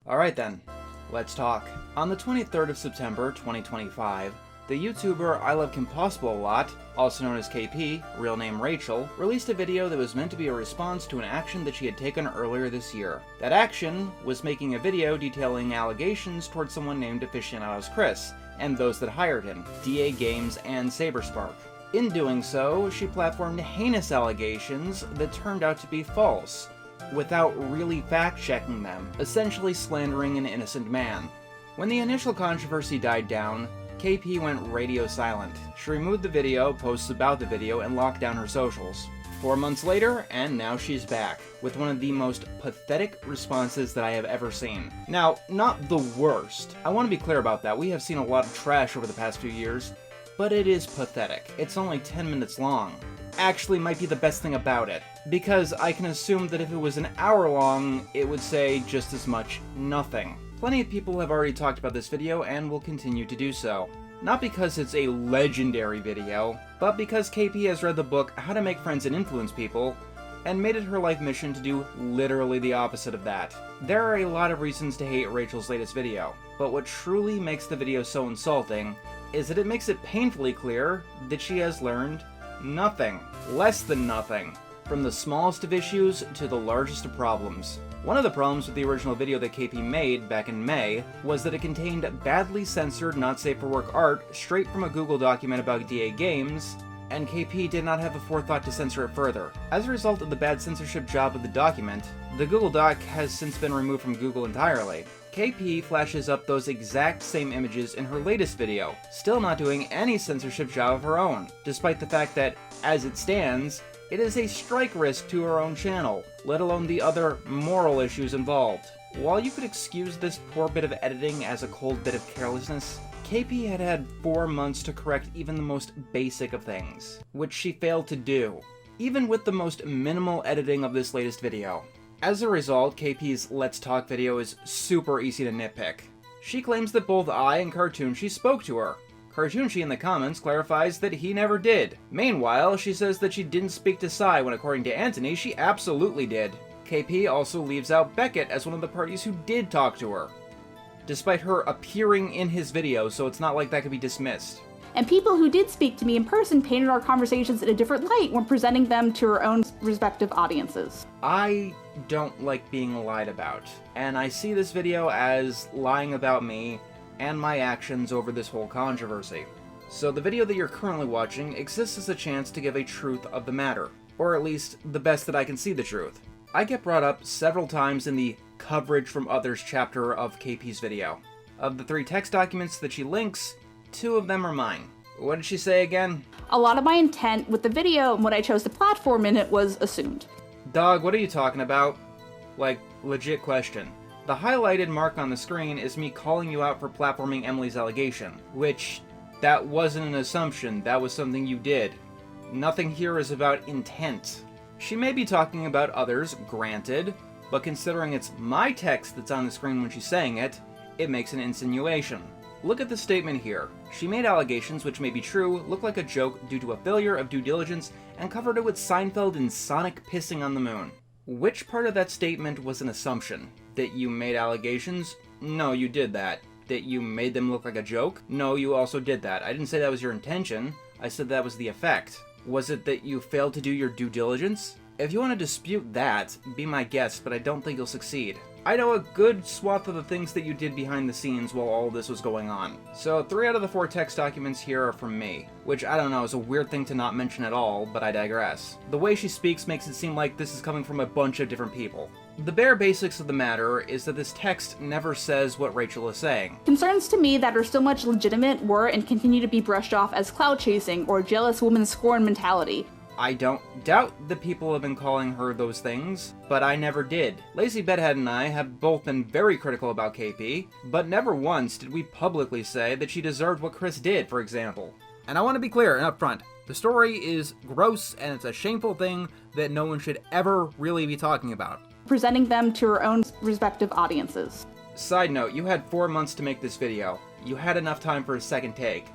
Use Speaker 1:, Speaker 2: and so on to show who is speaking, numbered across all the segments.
Speaker 1: Alright then, let's talk. On the 23rd of September 2025, the YouTuber Iloveaccountabilityalot, also known as KP, real name Rachel, released a video that was meant to be a response to an action that she had taken earlier this year. That action was making a video detailing allegations towards someone named Aficionados Chris, and those that hired him, DA Games and Saberspark. In doing so, she platformed heinous allegations that turned out to be false, without really fact-checking them, essentially slandering an innocent man. When the initial controversy died down, KP went radio silent. She removed the video, posts about the video, and locked down her socials. 4 months later, and now she's back, with one of the most pathetic responses that I have ever seen. Now, not the worst. I want to be clear about that. We have seen a lot of trash over the past few years, but it is pathetic. It's only 10 minutes long. Actually might be the best thing about it, because I can assume that if it was an hour long, it would say just as much nothing. Plenty of people have already talked about this video and will continue to do so. Not because it's a legendary video, but because KP has read the book How to Make Friends and Influence People, and made it her life mission to do literally the opposite of that. There are a lot of reasons to hate Rachel's latest video, but what truly makes the video so insulting is that it makes it painfully clear that she has learned nothing. Less than nothing. From the smallest of issues to the largest of problems. One of the problems with the original video that KP made back in May was that it contained badly censored, not safe for work art straight from a Google document about DA Games, and KP did not have the forethought to censor it further. As a result of the bad censorship job of the document, the Google Doc has since been removed from Google entirely. KP flashes up those exact same images in her latest video, still not doing any censorship job of her own, despite the fact that, as it stands, it is a strike risk to her own channel, let alone the other moral issues involved. While you could excuse this poor bit of editing as a cold bit of carelessness, KP had had 4 months to correct even the most basic of things, which she failed to do, even with the most minimal editing of this latest video. As a result, KP's Let's Talk video is super easy to nitpick. She claims that both I and Cartoonshi spoke to her. Cartoonshi in the comments clarifies that he never did. Meanwhile, she says that she didn't speak to Sai when according to Anthony, she absolutely did. KP also leaves out Beckett as one of the parties who did talk to her, despite her appearing in his video, so it's not like that could be dismissed.
Speaker 2: And people who did speak to me in person painted our conversations in a different light when presenting them to our own respective audiences.
Speaker 1: I don't like being lied about, and I see this video as lying about me and my actions over this whole controversy. So the video that you're currently watching exists as a chance to give a truth of the matter, or at least the best that I can see the truth. I get brought up several times in the coverage from others chapter of KP's video. Of the 3 text documents that she links, 2 of them are mine. What did she say again?
Speaker 2: A lot of my intent with the video and what I chose to platform in it was assumed.
Speaker 1: Dog, what are you talking about? Like, legit question. The highlighted mark on the screen is me calling you out for platforming Emily's allegation, which, that wasn't an assumption, that was something you did. Nothing here is about intent. She may be talking about others, granted, but considering it's my text that's on the screen when she's saying it, it makes an insinuation. Look at the statement here. She made allegations which may be true, look like a joke due to a failure of due diligence, and covered it with Seinfeld and Sonic pissing on the moon. Which part of that statement was an assumption? That you made allegations? No, you did that. That you made them look like a joke? No, you also did that. I didn't say that was your intention. I said that was the effect. Was it that you failed to do your due diligence? If you want to dispute that, be my guest, but I don't think you'll succeed. I know a good swath of the things that you did behind the scenes while all of this was going on. So 3 out of the 4 text documents here are from me, which I don't know is a weird thing to not mention at all, but I digress. The way she speaks makes it seem like this is coming from a bunch of different people. The bare basics of the matter is that this text never says what Rachel is saying.
Speaker 2: Concerns to me that are still much legitimate were and continue to be brushed off as clout chasing or jealous woman scorn mentality.
Speaker 1: I don't doubt that people have been calling her those things, but I never did. Lazy Bedhead and I have both been very critical about KP, but never once did we publicly say that she deserved what Chris did, for example. And I want to be clear and upfront, the story is gross and it's a shameful thing that no one should ever really be talking about.
Speaker 2: Presenting them to our own respective audiences.
Speaker 1: Side note, you had 4 months to make this video. You had enough time for a second take.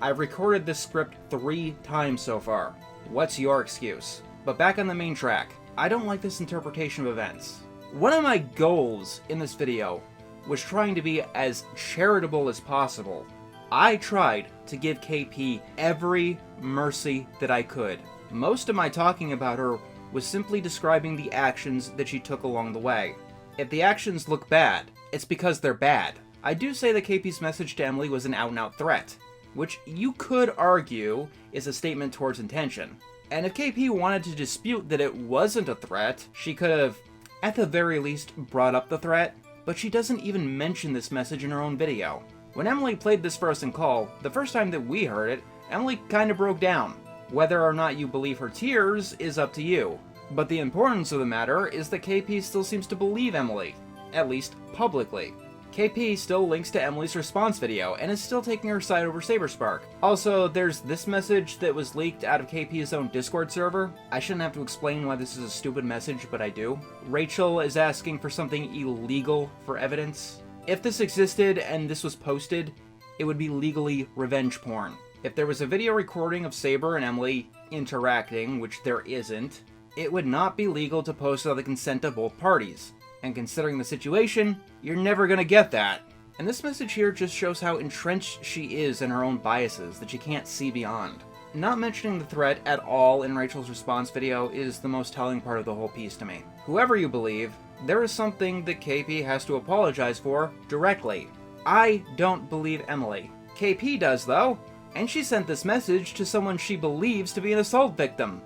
Speaker 1: I've recorded this script 3 times so far. What's your excuse? But back on the main track, I don't like this interpretation of events. One of my goals in this video was trying to be as charitable as possible. I tried to give KP every mercy that I could. Most of my talking about her was simply describing the actions that she took along the way. If the actions look bad, it's because they're bad. I do say that KP's message to Emily was an out-and-out threat, which you could argue is a statement towards intention. And if KP wanted to dispute that it wasn't a threat, she could have, at the very least, brought up the threat, but she doesn't even mention this message in her own video. When Emily played this for us in call, the first time that we heard it, Emily kinda broke down. Whether or not you believe her tears is up to you. But the importance of the matter is that KP still seems to believe Emily, at least publicly. KP still links to Emily's response video and is still taking her side over Saberspark. Also, there's this message that was leaked out of KP's own Discord server. I shouldn't have to explain why this is a stupid message, but I do. Rachel is asking for something illegal for evidence. If this existed and this was posted, it would be legally revenge porn. If there was a video recording of Saber and Emily interacting, which there isn't, it would not be legal to post without the consent of both parties. And considering the situation, you're never gonna get that. And this message here just shows how entrenched she is in her own biases that she can't see beyond. Not mentioning the threat at all in Rachel's response video is the most telling part of the whole piece to me. Whoever you believe, there is something that KP has to apologize for directly. I don't believe Emily. KP does though, and she sent this message to someone she believes to be an assault victim.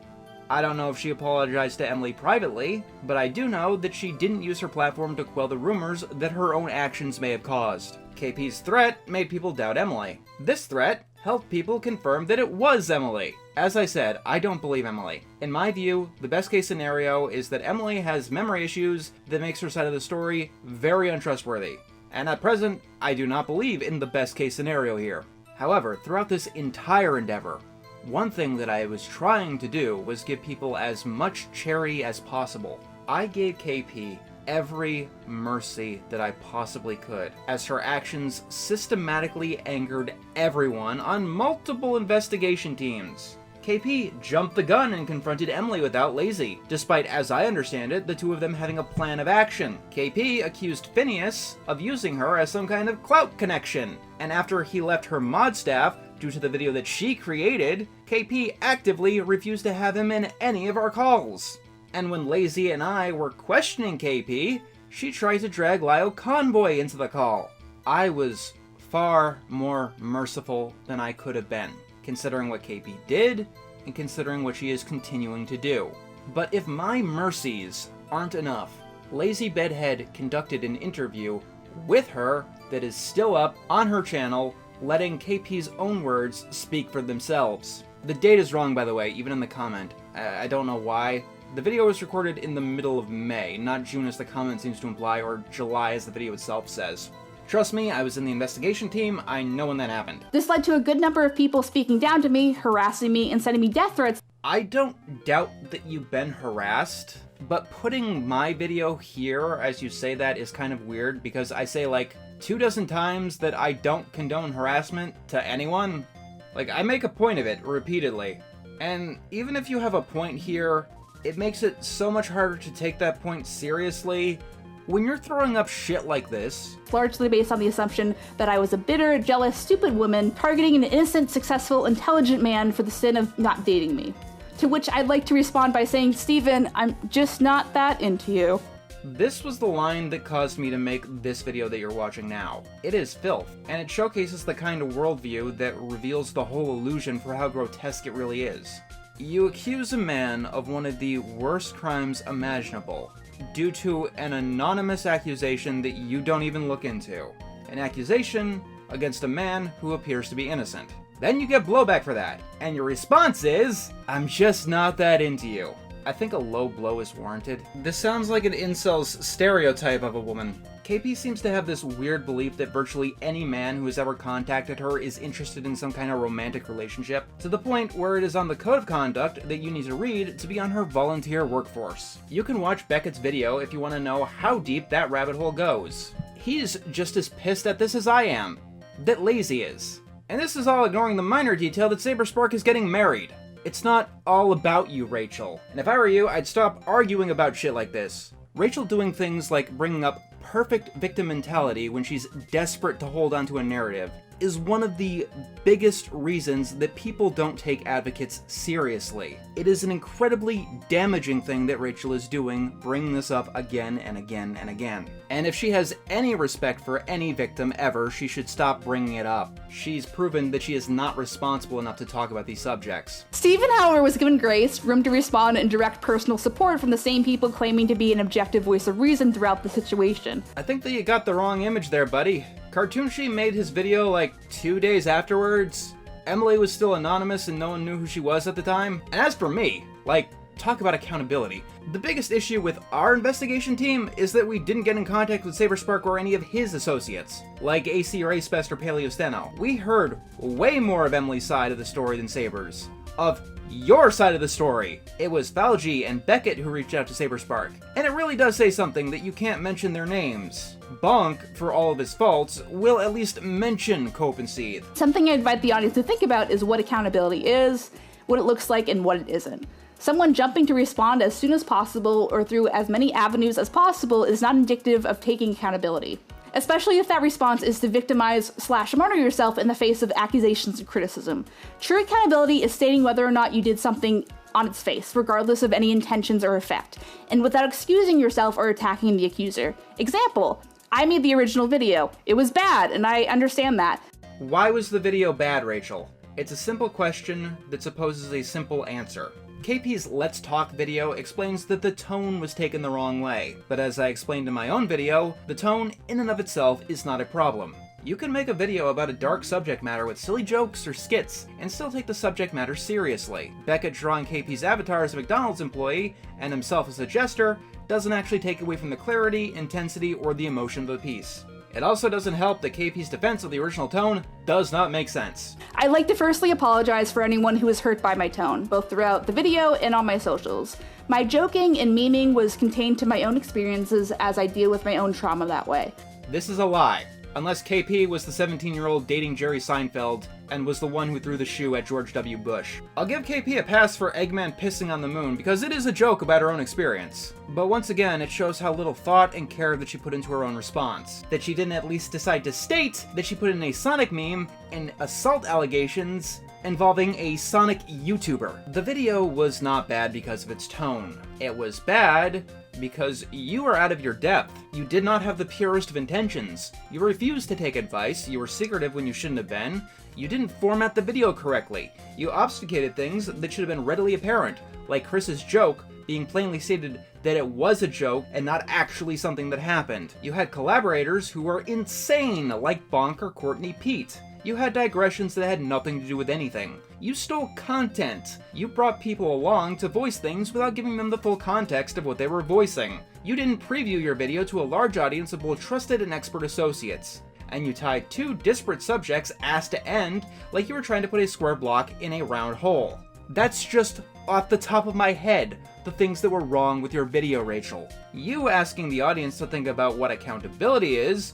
Speaker 1: I don't know if she apologized to Emily privately, but I do know that she didn't use her platform to quell the rumors that her own actions may have caused. KP's threat made people doubt Emily. This threat helped people confirm that it was Emily. As I said, I don't believe Emily. In my view, the best case scenario is that Emily has memory issues that makes her side of the story very untrustworthy. And at present, I do not believe in the best case scenario here. However, throughout this entire endeavor, one thing that I was trying to do was give people as much charity as possible. I gave KP every mercy that I possibly could, as her actions systematically angered everyone on multiple investigation teams. KP jumped the gun and confronted Emily without lazy, despite, as I understand it, the two of them having a plan of action. KP accused Phineas of using her as some kind of clout connection, and after he left her mod staff, due to the video that she created, KP actively refused to have him in any of our calls. And when Lazy and I were questioning KP, she tried to drag Lyle Convoy into the call. I was far more merciful than I could have been, considering what KP did, and considering what she is continuing to do. But if my mercies aren't enough, Lazy Bedhead conducted an interview with her that is still up on her channel, letting KP's own words speak for themselves. The date is wrong, by the way, even in the comment. I don't know why. The video was recorded in the middle of May, not June as the comment seems to imply, or July as the video itself says. Trust me, I was in the investigation team, I know when that happened.
Speaker 2: This led to a good number of people speaking down to me, harassing me, and sending me death threats.
Speaker 1: I don't doubt that you've been harassed, but putting my video here as you say that is kind of weird, because I say like 24 times that I don't condone harassment to anyone. Like, I make a point of it repeatedly. And even if you have a point here, it makes it so much harder to take that point seriously when you're throwing up shit like this.
Speaker 2: Largely based on the assumption that I was a bitter, jealous, stupid woman targeting an innocent, successful, intelligent man for the sin of not dating me. To which I'd like to respond by saying, Steven, I'm just not that into you.
Speaker 1: This was the line that caused me to make this video that you're watching now. It is filth, and it showcases the kind of worldview that reveals the whole illusion for how grotesque it really is. You accuse a man of one of the worst crimes imaginable, due to an anonymous accusation that you don't even look into. An accusation against a man who appears to be innocent. Then you get blowback for that, and your response is, I'm just not that into you. I think a low blow is warranted. This sounds like an incel's stereotype of a woman. KP seems to have this weird belief that virtually any man who has ever contacted her is interested in some kind of romantic relationship, to the point where it is on the code of conduct that you need to read to be on her volunteer workforce. You can watch Beckett's video if you want to know how deep that rabbit hole goes. He's just as pissed at this as I am, that Lazy is. And this is all ignoring the minor detail that Saberspark is getting married. It's not all about you, Rachel. And if I were you, I'd stop arguing about shit like this. Rachel doing things like bringing up perfect victim mentality when she's desperate to hold onto a narrative is one of the biggest reasons that people don't take advocates seriously. It is an incredibly damaging thing that Rachel is doing, bringing this up again and again and again. And if she has any respect for any victim ever, she should stop bringing it up. She's proven that she is not responsible enough to talk about these subjects.
Speaker 2: Stephen, however, was given grace, room to respond, and direct personal support from the same people claiming to be an objective voice of reason throughout the situation.
Speaker 1: I think that you got the wrong image there, buddy. Cartoonshi made his video like 2 days afterwards. Emily was still anonymous and no one knew who she was at the time. And as for me, like, talk about accountability. The biggest issue with our investigation team is that we didn't get in contact with SaberSpark or any of his associates, like AC or Acebest or Paleo Steno. We heard way more of Emily's side of the story than Saber's. Of your side of the story. It was Falgi and Beckett who reached out to SaberSpark. And it really does say something that you can't mention their names. Bonk, for all of his faults, will at least mention Cope and Seethe.
Speaker 2: Something I invite the audience to think about is what accountability is, what it looks like, and what it isn't. Someone jumping to respond as soon as possible or through as many avenues as possible is not indicative of taking accountability. Especially if that response is to victimize/martyr yourself in the face of accusations and criticism. True accountability is stating whether or not you did something on its face, regardless of any intentions or effect, and without excusing yourself or attacking the accuser. Example, I made the original video. It was bad, and I understand that.
Speaker 1: Why was the video bad, Rachel? It's a simple question that supposes a simple answer. KP's Let's Talk video explains that the tone was taken the wrong way, but as I explained in my own video, the tone in and of itself is not a problem. You can make a video about a dark subject matter with silly jokes or skits, and still take the subject matter seriously. Beckett drawing KP's avatar as a McDonald's employee, and himself as a jester, doesn't actually take away from the clarity, intensity, or the emotion of the piece. It also doesn't help that KP's defense of the original tone does not make sense.
Speaker 2: I'd like to firstly apologize for anyone who was hurt by my tone, both throughout the video and on my socials. My joking and memeing was contained to my own experiences as I deal with my own trauma that way.
Speaker 1: This is a lie. Unless KP was the 17-year-old dating Jerry Seinfeld and was the one who threw the shoe at George W. Bush. I'll give KP a pass for Eggman pissing on the moon because it is a joke about her own experience. But once again, it shows how little thought and care that she put into her own response. That she didn't at least decide to state that she put in a Sonic meme and assault allegations involving a Sonic YouTuber. The video was not bad because of its tone. It was bad because you were out of your depth. You did not have the purest of intentions. You refused to take advice, you were secretive when you shouldn't have been, you didn't format the video correctly, you obfuscated things that should have been readily apparent, like Chris's joke being plainly stated that it was a joke and not actually something that happened. You had collaborators who were insane, like Bonk or Courtney Pete. You had digressions that had nothing to do with anything. You stole content. You brought people along to voice things without giving them the full context of what they were voicing. You didn't preview your video to a large audience of both trusted and expert associates. And you tied two disparate subjects ass to end like you were trying to put a square block in a round hole. That's just off the top of my head the things that were wrong with your video, Rachel. You asking the audience to think about what accountability is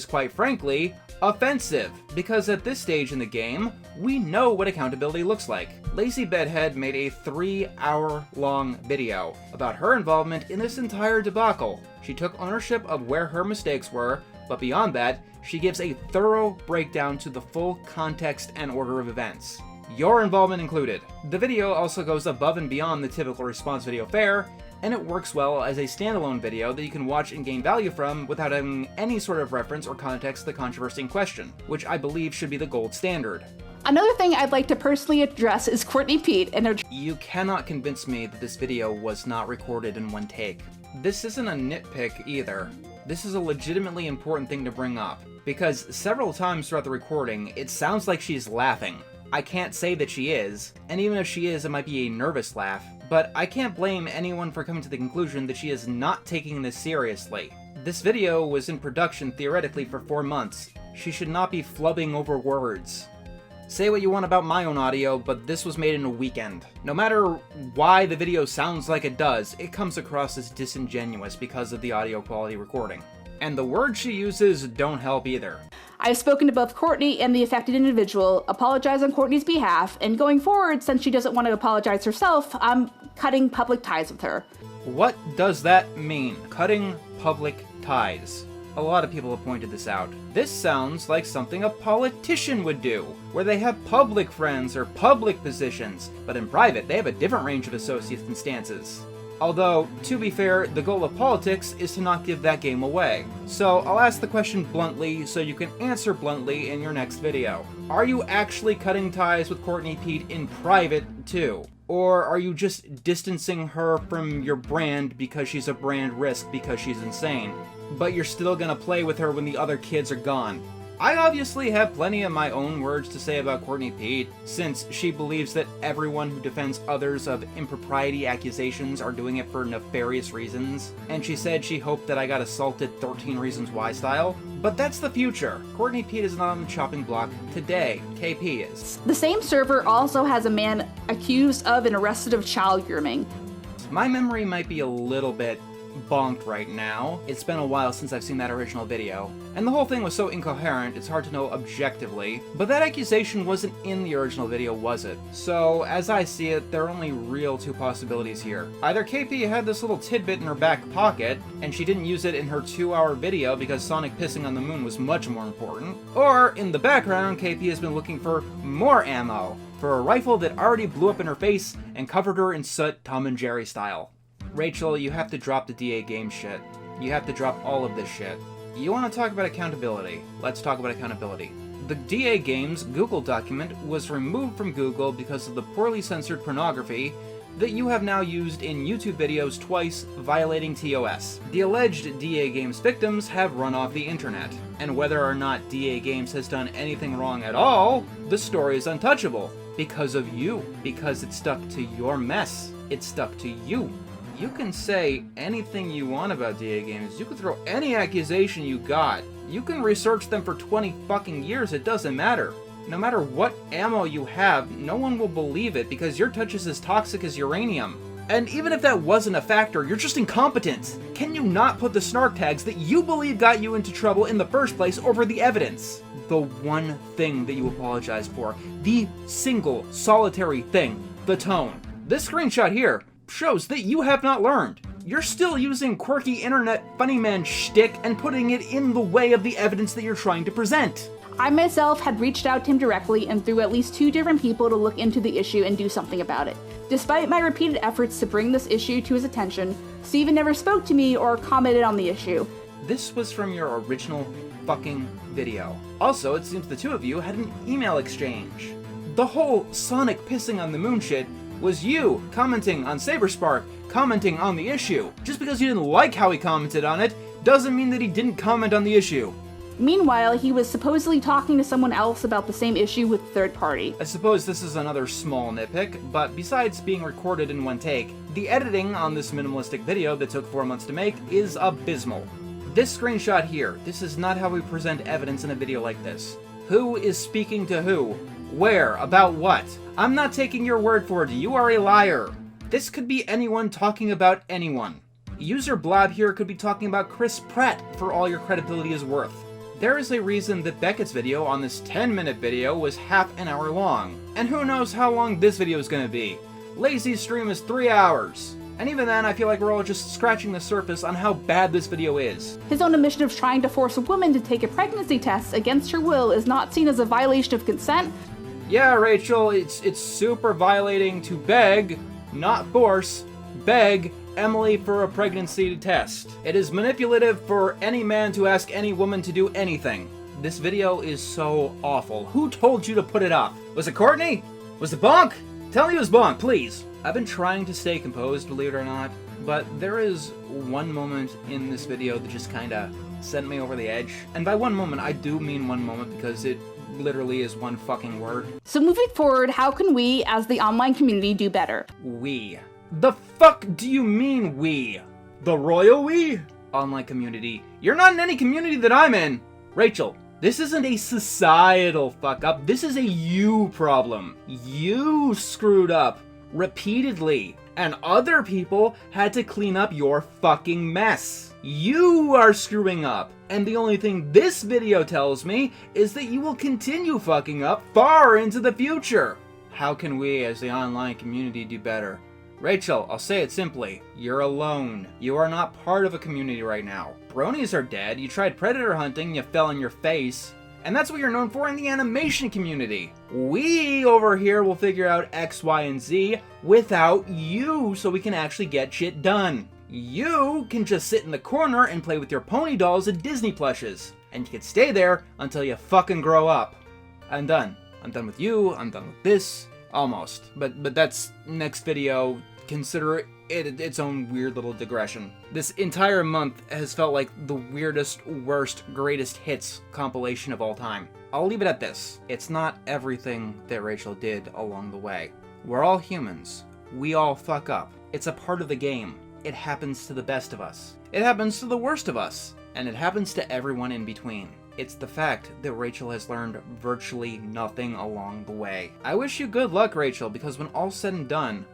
Speaker 1: quite frankly offensive, because at this stage in the game, we know what accountability looks like. Lazy Bedhead made a 3-hour-long video about her involvement in this entire debacle. She took ownership of where her mistakes were, but beyond that, she gives a thorough breakdown to the full context and order of events, your involvement included. The video also goes above and beyond the typical response video fare, and it works well as a standalone video that you can watch and gain value from without having any sort of reference or context to the controversy in question, which I believe should be the gold standard.
Speaker 2: Another thing I'd like to personally address is Courtney Pete and her...
Speaker 1: You cannot convince me that this video was not recorded in one take. This isn't a nitpick either. This is a legitimately important thing to bring up, because several times throughout the recording, it sounds like she's laughing. I can't say that she is, and even if she is, it might be a nervous laugh, but I can't blame anyone for coming to the conclusion that she is not taking this seriously. This video was in production theoretically for 4 months. She should not be flubbing over words. Say what you want about my own audio, but this was made in a weekend. No matter why the video sounds like it does, it comes across as disingenuous because of the audio quality recording. And the words she uses don't help either.
Speaker 2: I've spoken to both Courtney and the affected individual, apologized on Courtney's behalf, and going forward, since she doesn't want to apologize herself, I'm cutting public ties with her.
Speaker 1: What does that mean? Cutting public ties? A lot of people have pointed this out. This sounds like something a politician would do, where they have public friends or public positions, but in private they have a different range of associates and stances. Although, to be fair, the goal of politics is to not give that game away. So I'll ask the question bluntly so you can answer bluntly in your next video. Are you actually cutting ties with Courtney Pete in private too? Or are you just distancing her from your brand because she's a brand risk because she's insane? But you're still gonna play with her when the other kids are gone. I obviously have plenty of my own words to say about Courtney Pete, since she believes that everyone who defends others of impropriety accusations are doing it for nefarious reasons, and she said she hoped that I got assaulted 13 Reasons Why style. But that's the future. Courtney Pete is not on the chopping block today. KP is.
Speaker 2: The same server also has a man accused of and arrested of child grooming.
Speaker 1: My memory might be a little bit bonked right now. It's been a while since I've seen that original video, and the whole thing was so incoherent it's hard to know objectively, but that accusation wasn't in the original video, was it? So, as I see it, there are only real two possibilities here. Either KP had this little tidbit in her back pocket, and she didn't use it in her 2-hour video because Sonic pissing on the moon was much more important, or in the background, KP has been looking for more ammo for a rifle that already blew up in her face and covered her in soot, Tom and Jerry style. Rachel, you have to drop the DA game shit. You have to drop all of this shit. You want to talk about accountability? Let's talk about accountability. The DA Games Google document was removed from Google because of the poorly censored pornography that you have now used in YouTube videos twice, violating TOS. The alleged DA Games victims have run off the internet, and whether or not DA Games has done anything wrong at all, the story is untouchable. Because of you. Because it stuck to your mess. It stuck to you. You can say anything you want about DA Games. You can throw any accusation you got. You can research them for 20 fucking years. It doesn't matter. No matter what ammo you have, no one will believe it because your touch is as toxic as uranium. And even if that wasn't a factor, you're just incompetent. Can you not put the snark tags that you believe got you into trouble in the first place over the evidence? The one thing that you apologize for. The single, solitary thing. The tone. This screenshot here shows that you have not learned. You're still using quirky internet funny man shtick and putting it in the way of the evidence that you're trying to present.
Speaker 2: I myself had reached out to him directly and through at least 2 different people to look into the issue and do something about it. Despite my repeated efforts to bring this issue to his attention, Steven never spoke to me or commented on the issue.
Speaker 1: This was from your original fucking video. Also, it seems the two of you had an email exchange. The whole Sonic pissing on the moon shit was you commenting on Saberspark, commenting on the issue. Just because you didn't like how he commented on it, doesn't mean that he didn't comment on the issue.
Speaker 2: Meanwhile, he was supposedly talking to someone else about the same issue with third party.
Speaker 1: I suppose this is another small nitpick, but besides being recorded in one take, the editing on this minimalistic video that took 4 months to make is abysmal. This screenshot here, this is not how we present evidence in a video like this. Who is speaking to who? Where? About what? I'm not taking your word for it, you are a liar. This could be anyone talking about anyone. User Blab here could be talking about Chris Pratt for all your credibility is worth. There is a reason that Beckett's video on this 10-minute video was half an hour long. And who knows how long this video is going to be. Lazy's stream is 3 hours. And even then, I feel like we're all just scratching the surface on how bad this video is.
Speaker 2: His own admission of trying to force a woman to take a pregnancy test against her will is not seen as a violation of consent.
Speaker 1: Yeah, Rachel, it's super violating to beg, not force, beg Emily for a pregnancy test. It is manipulative for any man to ask any woman to do anything. This video is so awful. Who told you to put it up? Was it Courtney? Was it Bonk? Tell me it was Bonk, please. I've been trying to stay composed, believe it or not, but there is one moment in this video that just kinda sent me over the edge. And by one moment, I do mean one moment because it literally is one fucking word.
Speaker 2: So moving forward, how can we, as the online community, do better?
Speaker 1: We. The fuck do you mean we? The royal we? Online community. You're not in any community that I'm in. Rachel, this isn't a societal fuck up. This is a you problem. You screwed up repeatedly, and other people had to clean up your fucking mess. You are screwing up, and the only thing this video tells me is that you will continue fucking up far into the future. How can we as the online community do better? Rachel, I'll say it simply. You're alone. You are not part of a community right now. Bronies are dead, you tried predator hunting, you fell on your face. And that's what you're known for in the animation community. We over here will figure out X, Y, and Z without you so we can actually get shit done. You can just sit in the corner and play with your pony dolls and Disney plushes. And you can stay there until you fucking grow up. I'm done. I'm done with you, I'm done with this. Almost. But that's next video. Consider it its own weird little digression. This entire month has felt like the weirdest, worst, greatest hits compilation of all time. I'll leave it at this. It's not everything that Rachel did along the way. We're all humans. We all fuck up. It's a part of the game. It happens to the best of us. It happens to the worst of us. And it happens to everyone in between. It's the fact that Rachel has learned virtually nothing along the way. I wish you good luck, Rachel, because when all's said and done,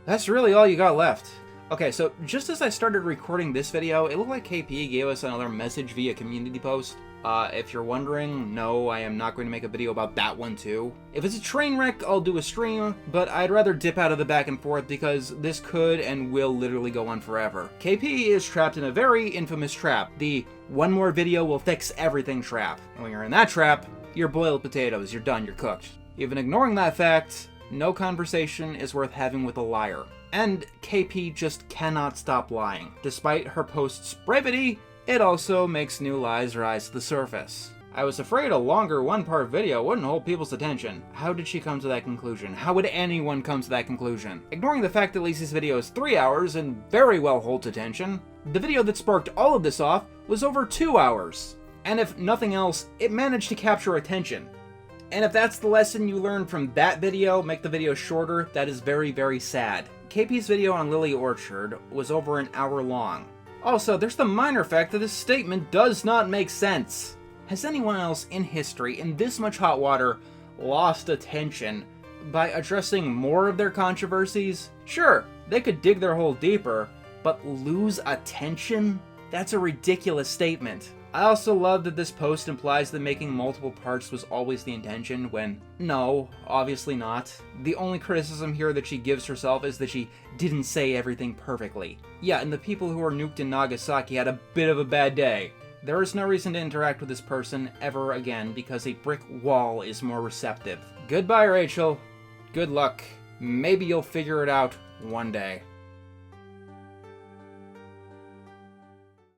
Speaker 1: that's really all you got left. Okay, so just as I started recording this video, it looked like KP gave us another message via community post. If you're wondering, no, I am not going to make a video about that one too. If it's a train wreck, I'll do a stream, but I'd rather dip out of the back and forth because this could and will literally go on forever. KP is trapped in a very infamous trap, the one more video will fix everything trap. And when you're in that trap, you're boiled potatoes, you're done, you're cooked. Even ignoring that fact, no conversation is worth having with a liar. And KP just cannot stop lying. Despite her post's brevity, it also makes new lies rise to the surface. I was afraid a longer one-part video wouldn't hold people's attention. How did she come to that conclusion? How would anyone come to that conclusion? Ignoring the fact that Lacey's video is 3 hours and very well holds attention, the video that sparked all of this off was over 2 hours. And if nothing else, it managed to capture attention. And if that's the lesson you learned from that video, make the video shorter, that is very, very sad. KP's video on Lily Orchard was over an hour long. Also, there's the minor fact that this statement does not make sense. Has anyone else in history, in this much hot water, lost attention by addressing more of their controversies? Sure, they could dig their hole deeper, but lose attention? That's a ridiculous statement. I also love that this post implies that making multiple parts was always the intention when, no, obviously not. The only criticism here that she gives herself is that she didn't say everything perfectly. Yeah, and the people who were nuked in Nagasaki had a bit of a bad day. There is no reason to interact with this person ever again because a brick wall is more receptive. Goodbye, Rachel. Good luck. Maybe you'll figure it out one day.